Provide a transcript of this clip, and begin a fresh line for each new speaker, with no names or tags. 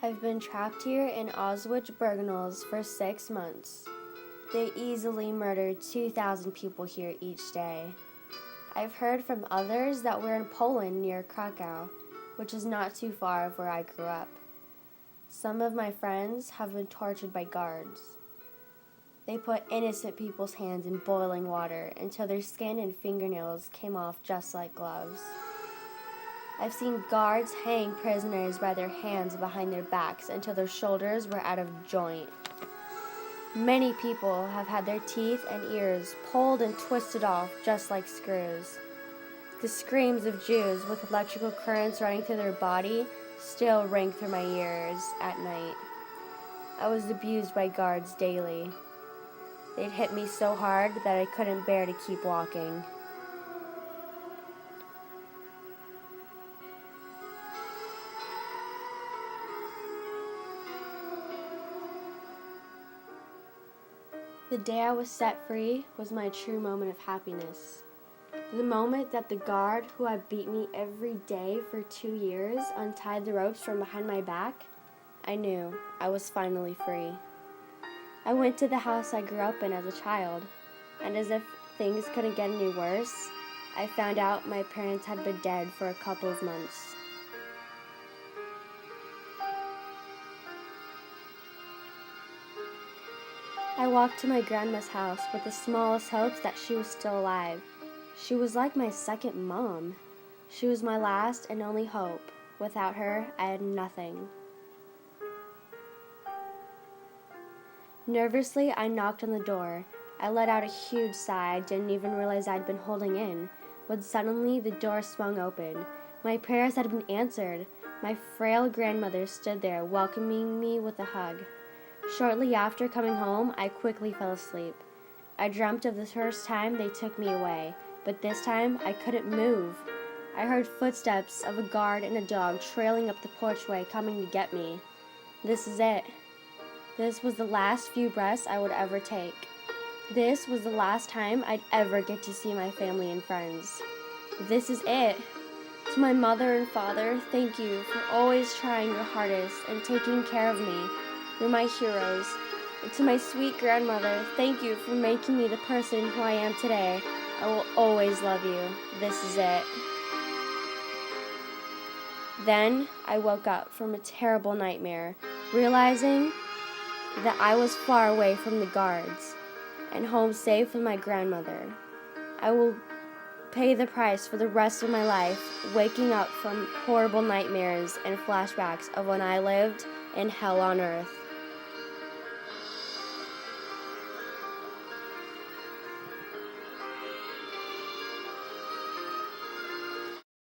I've been trapped here in Auschwitz-Birkenau for 6 months. They easily murdered 2,000 people here each day. I've heard from others that we're in Poland near Krakow, which is not too far of where I grew up. Some of my friends have been tortured by guards. They put innocent people's hands in boiling water until their skin and fingernails came off just like gloves. I've seen guards hang prisoners by their hands behind their backs until their shoulders were out of joint. Many people have had their teeth and ears pulled and twisted off just like screws. The screams of Jews with electrical currents running through their body still ring through my ears at night. I was abused by guards daily. They'd hit me so hard that I couldn't bear to keep walking. The day I was set free was my true moment of happiness. The moment that the guard who had beat me every day for 2 years untied the ropes from behind my back, I knew I was finally free. I went to the house I grew up in as a child, and as if things couldn't get any worse, I found out my parents had been dead for a couple of months. I walked to my grandma's house with the smallest hopes that she was still alive. She was like my second mom. She was my last and only hope. Without her, I had nothing. Nervously, I knocked on the door. I let out a huge sigh I didn't even realize I'd been holding in, when suddenly the door swung open. My prayers had been answered. My frail grandmother stood there, welcoming me with a hug. Shortly after coming home, I quickly fell asleep. I dreamt of the first time they took me away, but this time I couldn't move. I heard footsteps of a guard and a dog trailing up the porchway coming to get me. This is it. This was the last few breaths I would ever take. This was the last time I'd ever get to see my family and friends. This is it. To my mother and father, thank you for always trying your hardest and taking care of me. You're my heroes. And to my sweet grandmother, thank you for making me the person who I am today. I will always love you. This is it. Then I woke up from a terrible nightmare, realizing that I was far away from the guards and home safe with my grandmother. I will pay the price for the rest of my life, waking up from horrible nightmares and flashbacks of when I lived in hell on earth.